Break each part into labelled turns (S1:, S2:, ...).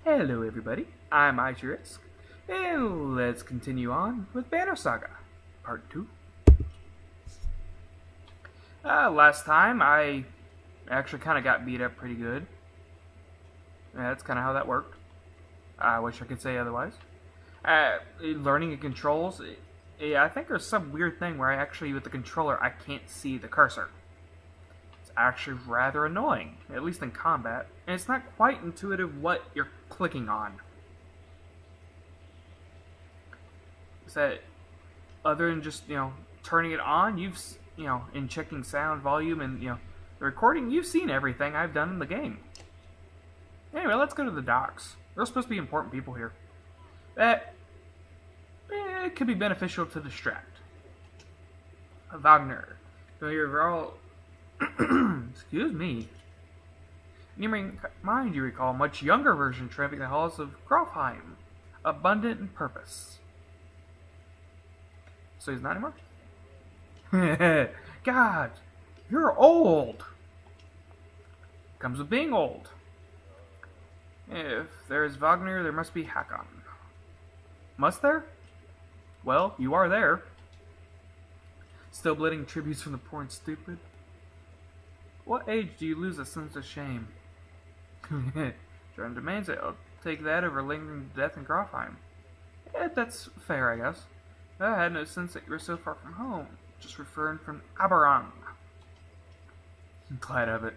S1: Hello everybody, I'm Ichirisk, and let's continue on with Banner Saga, Part 2. Last time I actually kind of got beat up pretty good. Yeah, that's kind of how that worked. I wish I could say otherwise. Learning the controls, I think there's some weird thing where with the controller, I can't see the cursor. It's actually rather annoying, at least in combat, and it's not quite intuitive what you're clicking on. That other than just turning it on, and checking sound volume and the recording, you've seen everything I've done in the game. Anyway, let's go to the docks. There's supposed to be important people here. It could be beneficial to distract. Wagner, you're all excuse me. In your mind, you recall a much younger version tramping the halls of Grofheim, abundant in purpose. So he's not anymore? God, you're old. Comes with being old. If there is Wagner, there must be Hakon. Must there? Well, you are there. Still bleeding tributes from the poor and stupid. What age do you lose a sense of shame? John demands it. I'll take that over lingering death in Grofheim. That's fair, I guess. I had no sense that you were so far from home. Just referring from Aberrang. I'm glad of it.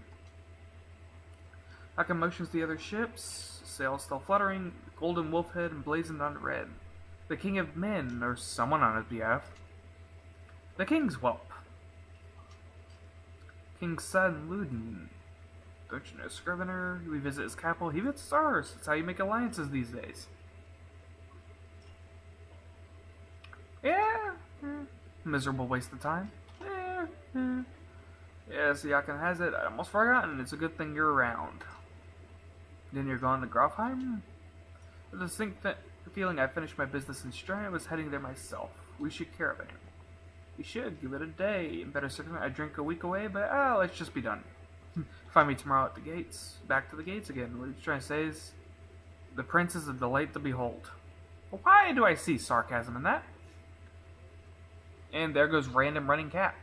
S1: Hakon motions the other ships, sails still fluttering, golden wolf head emblazoned on red. The king of men, or someone on his behalf. The king's whelp. King's son, Luden. Don't you know Scrivener? We visit his capital, he visits ours. It's how you make alliances these days. Yeah. Miserable waste of time. Yes, Hakon has it. I'd almost forgotten. It's a good thing you're around. Then you're going to Grofheim? With a distinct feeling I finished my business in Strand, I was heading there myself. We should caravan. We should. Give it a day. In better circumstance, I drink a week away, but let's just be done. Find me tomorrow at the gates. Back to the gates again. What he's trying to say is, the prince is a delight to behold. Well, why do I see sarcasm in that? And there goes random running cat.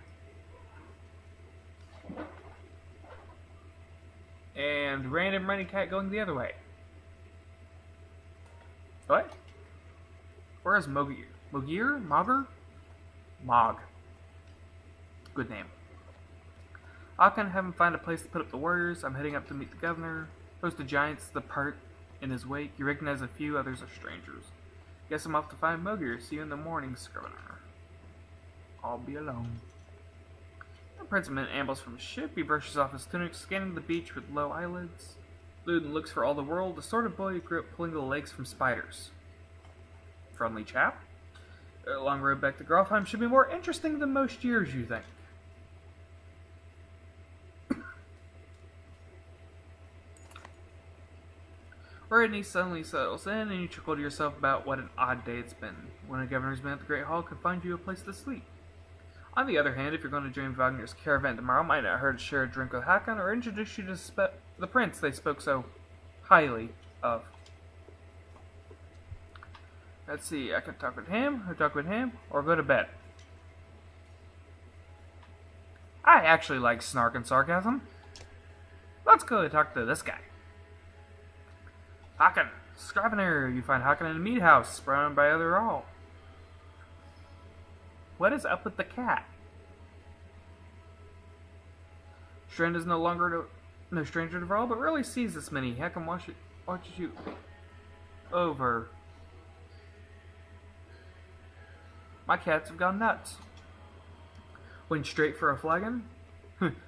S1: And random running cat going the other way. What? Where is Mogir? Mogir? Mogger? Mog. Good name. Hakon have him find a place to put up the warriors. I'm heading up to meet the governor. Host of giants depart in his wake. You recognize a few, others are strangers. Guess I'm off to find Mogir. See you in the morning, Scrivener. I'll be alone. The prince of men ambles from his ship. He brushes off his tunic, scanning the beach with low eyelids. Luden looks for all the world, the sort of boy who grew up pulling the legs from spiders. Friendly chap. A long road back to Grofheim should be more interesting than most years, you think. Rodney suddenly settles in, and you chuckle to yourself about what an odd day it's been. When a governor's man at the Great Hall could find you a place to sleep. On the other hand, if you're going to join Wagner's caravan tomorrow, might not hurt to share a drink with Hakon or introduce you to the prince they spoke so highly of. Let's see, I can talk with him, or go to bed. I actually like snark and sarcasm. Let's go talk to this guy. Hakon, Scrivener, you find Hakon in a meat house, surrounded by other all. What is up with the cat? Strand is no stranger to Vrall, but rarely sees this many. Hakon watches you over. My cats have gone nuts. Went straight for a flagon?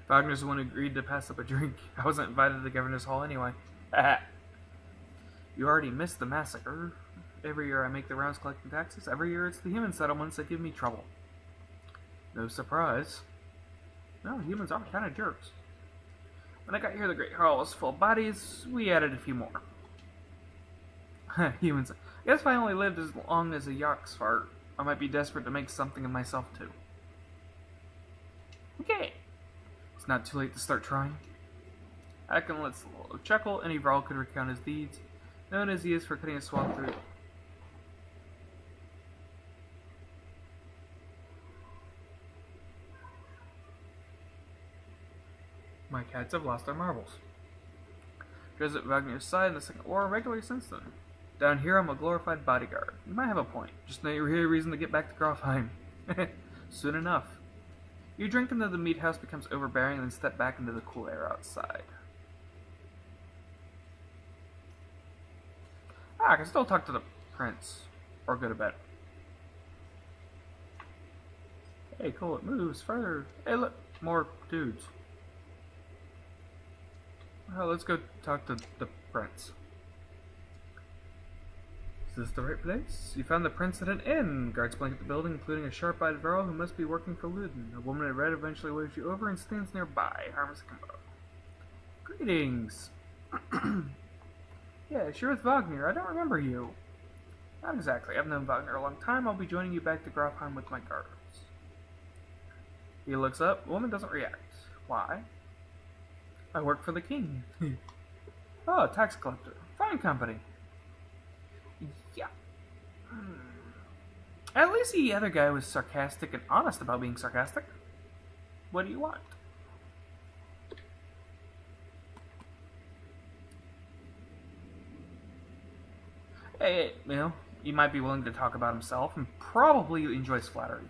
S1: Wagner's the one who agreed to pass up a drink. I wasn't invited to the governor's hall anyway. You already missed the massacre. Every year I make the rounds collecting taxes. Every year it's the human settlements that give me trouble. No surprise. No, humans are kind of jerks. When I got here, the Great Hall was full of bodies. We added a few more. Humans. I guess if I only lived as long as a Yaks fart, I might be desperate to make something of myself too. Okay. It's not too late to start trying. Hakon lets a little chuckle, and Vrall could recount his deeds. known as he is for cutting a swath through. My cats have lost their marbles. Goes at Wagner's side in the Second War regularly since then. Down here, I'm a glorified bodyguard. You might have a point. Just no reason to get back to Grofheim. Soon enough. You drink until the meat house becomes overbearing, then step back into the cool air outside. I can still talk to the prince. Or go to bed. Hey, cool, it moves further. Hey, look, more dudes. Well, let's go talk to the prince. Is this the right place? You found the prince at an inn. Guards blanket the building, including a sharp-eyed girl who must be working for Luden. A woman in red eventually waves you over and stands nearby. Harmless combo. Greetings. Yeah, you're with Wagner. I don't remember you. Not exactly. I've known Wagner a long time. I'll be joining you back to Grofheim with my guards. He looks up. The woman doesn't react. Why? I work for the king. Oh, tax collector. Fine company. Yeah. At least the other guy was sarcastic and honest about being sarcastic. What do you want? Hey, he might be willing to talk about himself and probably enjoys flattery.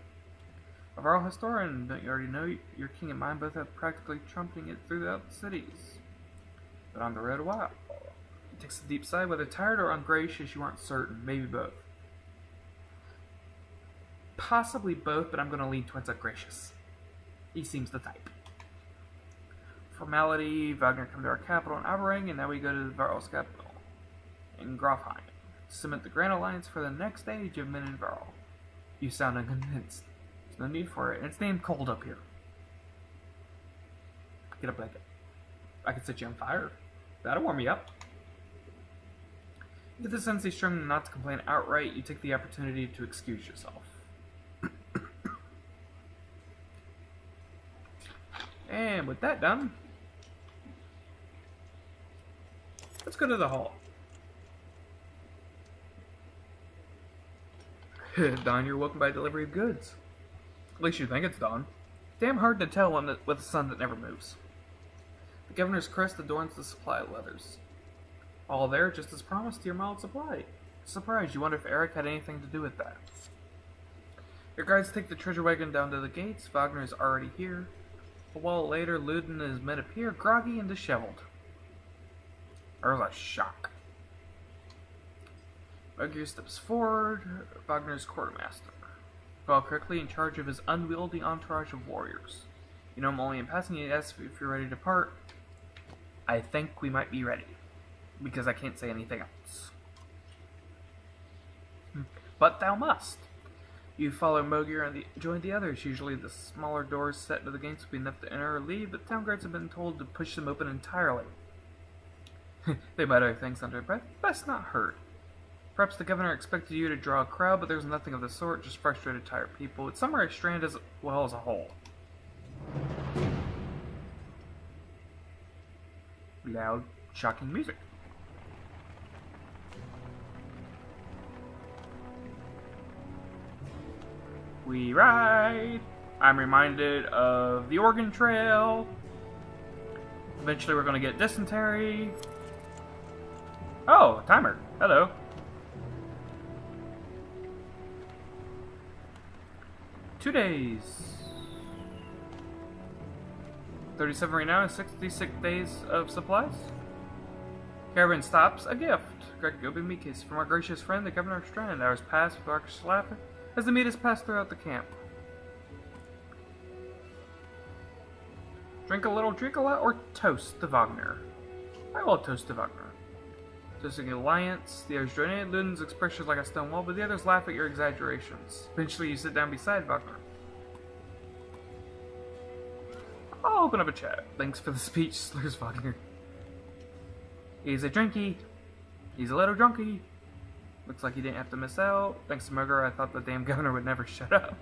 S1: A Varl historian, don't you already know your king and mine both have practically trumpeting it throughout the cities? But on the road a while. He takes a deep sigh, whether tired or ungracious, you aren't certain. Maybe both. Possibly both, but I'm going to lean towards ungracious. He seems the type. Formality, Wagner come to our capital in Aberang, and now we go to the Varl's capital in Grofheim. Cement the Grand Alliance for the next age of men in Varl. You sound unconvinced. There's no need for it, and it's damn cold up here. Get a blanket. I can set you on fire. That'll warm you up. You get the sense he's trying not to complain outright. You take the opportunity to excuse yourself. And with that done, let's go to the hall. Dawn, you're woken by delivery of goods. At least you think it's dawn. Damn hard to tell with a sun that never moves. The governor's crest adorns the supply letters. All there, just as promised, to your mild supply. Surprised, you wonder if Eric had anything to do with that. Your guards take the treasure wagon down to the gates. Wagner is already here. A while later, Luden and his men appear, groggy and disheveled. There's a shock. Wagner steps forward. Wagner's quartermaster. Well, correctly in charge of his unwieldy entourage of warriors. You know him only in passing. He asks if you're ready to depart. I think we might be ready. Because I can't say anything else. But thou must. You follow Mogir and join the others. Usually the smaller doors set into the gates will be enough to enter or leave, but town guards have been told to push them open entirely. They mutter things under their breath. Best not hurt. Perhaps the governor expected you to draw a crowd, but there's nothing of the sort, just frustrated, tired people. It's Summer Strand as well as a whole. Loud, shocking music. We ride. I'm reminded of the Oregon Trail. Eventually we're going to get dysentery. Oh, timer. Hello. Two days. 37 right now, 66 days of supplies. Caravan stops. A gift. Greg Gobimikis from our gracious friend, the Governor of Strand. Hours pass with Arcus Slapper as the meat is passed throughout the camp. Drink a lot, or toast to Wagner. I will toast to Wagner. Toasting the alliance, the others join in. Luden's expression is like a stone wall, but the others laugh at your exaggerations. Eventually you sit down beside Wagner. I'll open up a chat. Thanks for the speech, slurs Wagner. He's a drinky. He's a little drunky. Looks like he didn't have to miss out. Thanks to Mugger, I thought the damn governor would never shut up.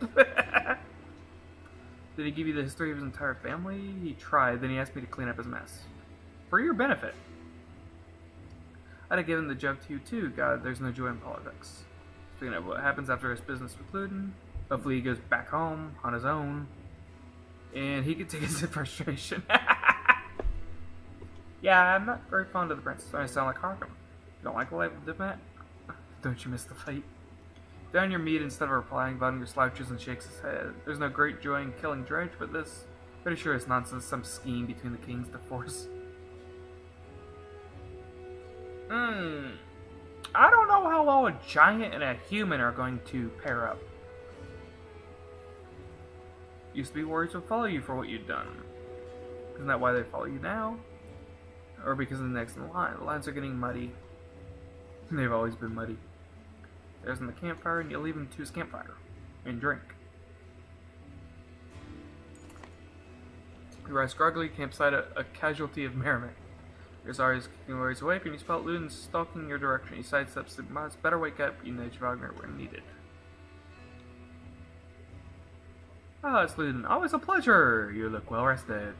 S1: Did he give you the history of his entire family? He tried, then he asked me to clean up his mess. For your benefit. I'd have given the job to you too. God, there's no joy in politics. Speaking of what happens after his business with Luden, hopefully he goes back home on his own, and he can take his frustration. Yeah, I'm not very fond of the princess. I sound like Harkham. You don't like the life of a diplomat? Don't you miss the fight? Down your meat instead of replying, Wagner slouches and shakes his head. There's no great joy in killing Dredge, but this, pretty sure it's nonsense, some scheme between the kings to force. I don't know how well a giant and a human are going to pair up. Used to be warriors would follow you for what you'd done. Isn't that why they follow you now? Or because of the next in line? The lines are getting muddy. They've always been muddy. There's in the campfire, and you leave him to his campfire and drink. You rise groggily, campsite a casualty of merriment. Your Zarya is kicking worries away, and you spot Luden stalking your direction. He sidesteps the must. Better wake up, you nudge Wagner when needed. Ah, it's Luden. Always a pleasure. You look well rested.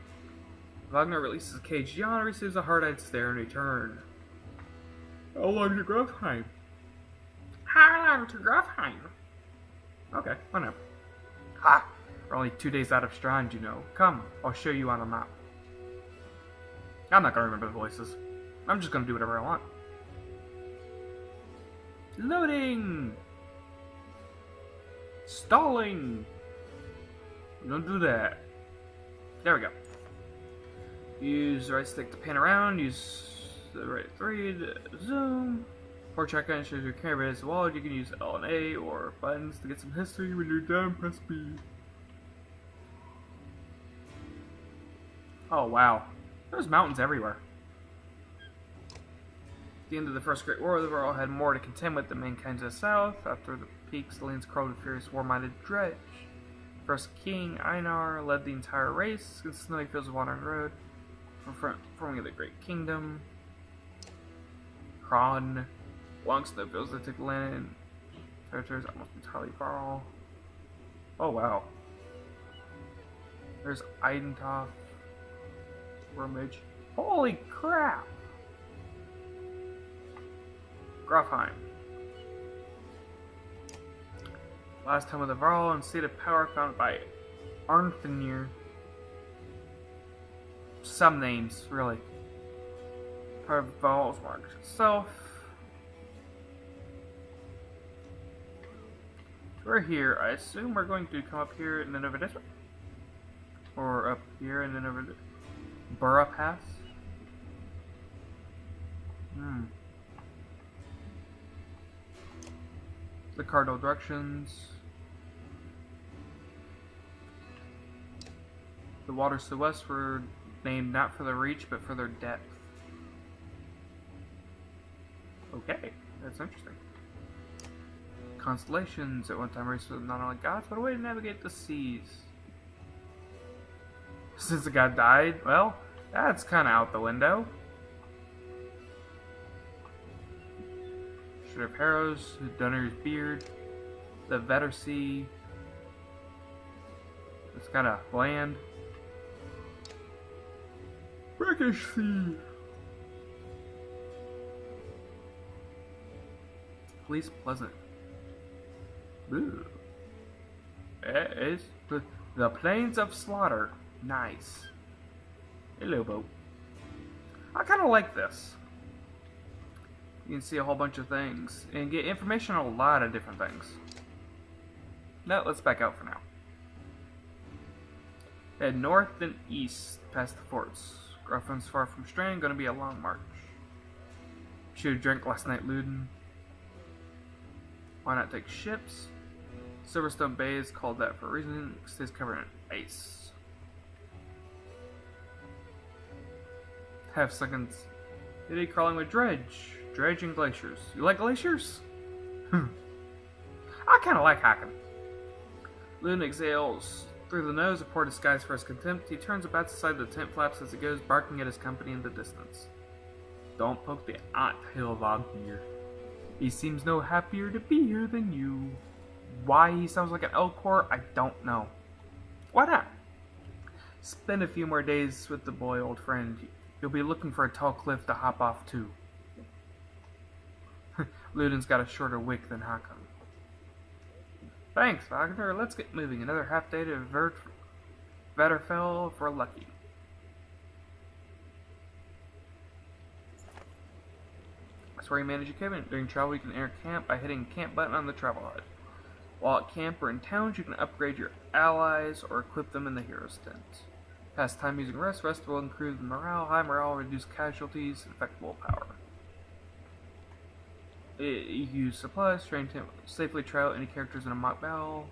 S1: Wagner releases a caged yawn and receives a hard-eyed stare in return. How long to Grafheim? How long to Grafheim? Okay, I know. Ha! We're only 2 days out of Strand, you know. Come, I'll show you on a map. I'm not gonna remember the voices. I'm just gonna do whatever I want. Loading! Stalling! Don't do that. There we go. Use the right stick to pan around. Use the right 3 to zoom. Or check out shows your camera as well. You can use L and A or buttons to get some history. When you're done, press B. Oh wow. There's mountains everywhere. At the end of the First Great War, the Varl had more to contend with than mankind to the south. After the peaks, the lands crawled with furious war-minded Dredge. First King Einar led the entire race, against the snowy fields of Wandering Road, forming the Great Kingdom. Kron, long snowfields that took land and territories almost entirely Varl. Oh wow. There's Eidentoff. Rumage. Holy crap! Grafheim. Last home of the Varl and seat of power founded by Arnfenir. Some names, really. Part of Varl's mark itself. We're here. I assume we're going to come up here and then over this way. Or up here and then over this. Burra Pass? The cardinal directions. The waters to the west were named not for their reach, but for their depth. Okay, that's interesting. Constellations at one time raced with not only gods, but a way to navigate the seas. Since the god died, well, that's kind of out the window. Should have Harrows, Dunner's Beard, the Vettersea. It's kind of bland. Brackish Sea. Least pleasant. Ooh. It's the Plains of Slaughter. Nice. Hello, boat. I kind of like this. You can see a whole bunch of things and get information on a lot of different things. No, let's back out for now. Head north and east past the forts. Grafheim's far from Strand, gonna be a long march. Should have drank last night, Luden. Why not take ships? Silverstone Bay is called that for a reason. It stays covered in ice. Half seconds. Idiot crawling with Dredge. Dredge and glaciers. You like glaciers? I kind of like hiking. Luden exhales through the nose, a poor disguise for his contempt. He turns about aside the tent flaps as it goes, barking at his company in the distance. Don't poke the ant hill, Wagner. He seems no happier to be here than you. Why he sounds like an Elcor, I don't know. Why not? Spend a few more days with the boy, old friend. You'll be looking for a tall cliff to hop off to. Ludin's got a shorter wick than Hakon. Thanks, Wagner. Let's get moving. Another half day to Vetterfell for lucky. That's where you manage your cabin. During travel, you can enter camp by hitting camp button on the travel HUD. While at camp or in towns, you can upgrade your allies or equip them in the hero's tent. Pass time using rest. Rest will improve morale. High morale will reduce casualties and affect willpower. You use supplies, train to safely trial any characters in a mock battle.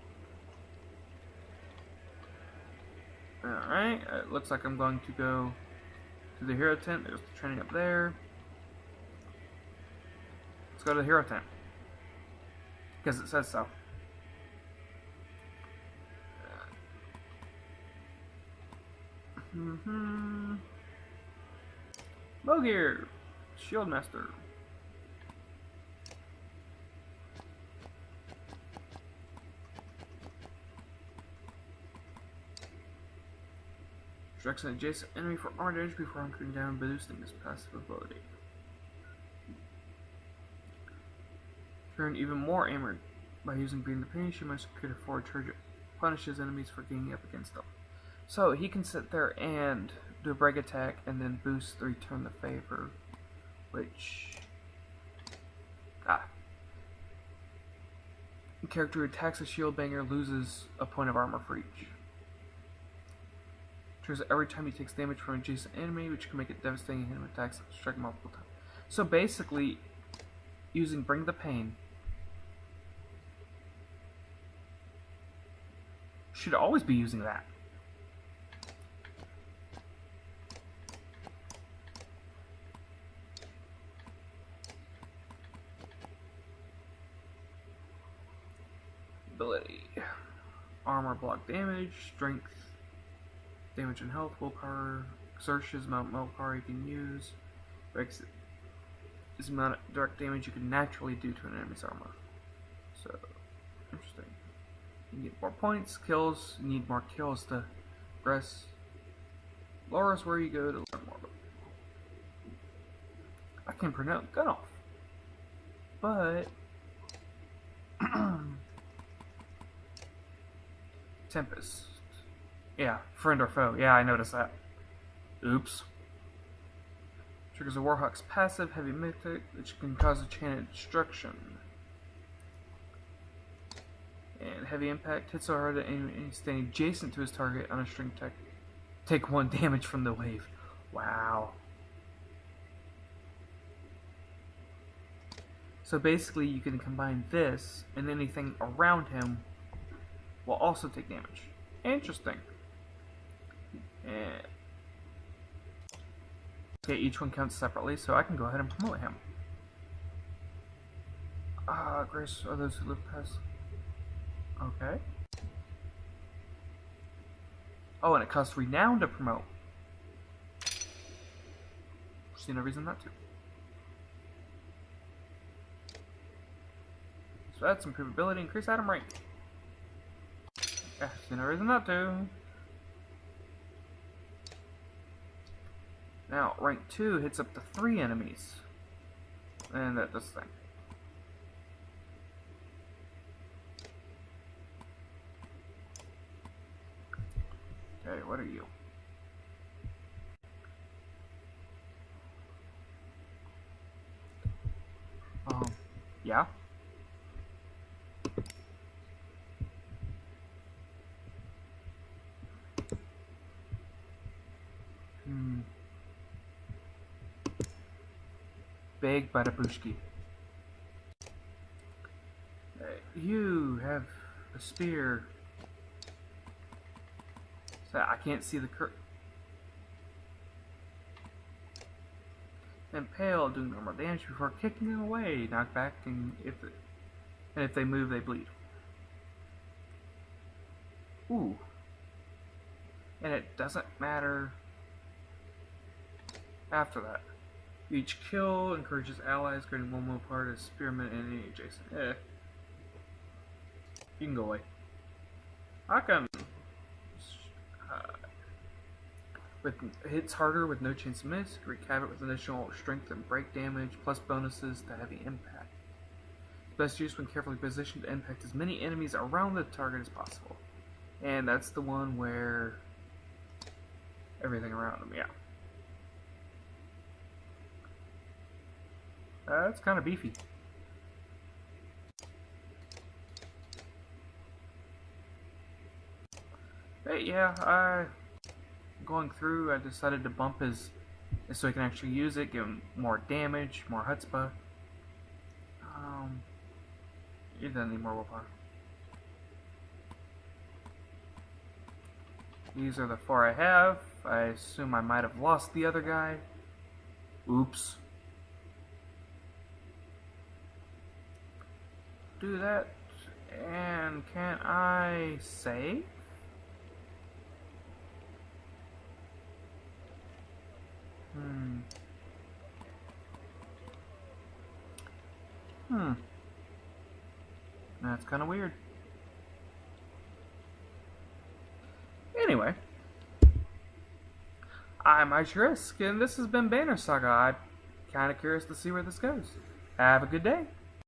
S1: Alright, it looks like I'm going to go to the hero tent. There's the training up there. Let's go to the hero tent. Because it says so. Mogir, Shield Master. Strikes an adjacent enemy for armor damage before hunkering down, boosting his passive ability. Turn even more armored by using Green the Pain. You must create a forward charge. It punishes enemies for gaining up against them. So he can sit there and do a break attack and then boost the return the favor, which a character who attacks a shield banger loses a point of armor for each. Triggers every time he takes damage from an adjacent enemy, which can make it devastating him attacks that strike multiple times. So basically, using Bring the Pain should always be using that. Ability. Armor block damage, strength, damage and health, willpower, exertion is amount of willpower you can use, breaks is the amount of direct damage you can naturally do to an enemy's armor. So, interesting. You get more points, kills, you need more kills to progress. Laura's where you go to learn more. I can pronounce gun off. But Tempest. Yeah, friend or foe. Yeah, I noticed that. Oops. Triggers a Warhawk's passive, heavy mythic, which can cause a chain of destruction. And heavy impact hits so hard that any staying adjacent to his target on a string attack take 1 damage from the wave. Wow. So basically you can combine this and anything around him will also take damage. Interesting. And okay, each one counts separately, so I can go ahead and promote him. Grace are those who live past. Okay. Oh, and it costs renown to promote. See no reason not to. So that's improved ability, increase item rank. Yeah, see no reason not to. Now, rank 2 hits up to 3 enemies. And that does the thing. Okay, what are you? Yeah? Big Badabushki. You have a spear. So I can't see the Impale, doing normal damage before kicking them away. Knock back, and if they move, they bleed. Ooh. And it doesn't matter after that. Each kill encourages allies, creating 1 more part of spearman and any adjacent. You can go away. I can. With hits harder with no chance to miss, wreak havoc with additional strength and break damage, plus bonuses to heavy impact. Best used when carefully positioned to impact as many enemies around the target as possible. And that's the one where everything around them, yeah. That's kind of beefy. But yeah, going through, I decided to bump his so he can actually use it, give him more damage, more chutzpah. He doesn't need more willpower. These are the 4 I have. I assume I might have lost the other guy. Oops. Do that. And can I save? That's kind of weird. Anyway, I'm Risk, and this has been Banner Saga. I'm kind of curious to see where this goes. Have a good day.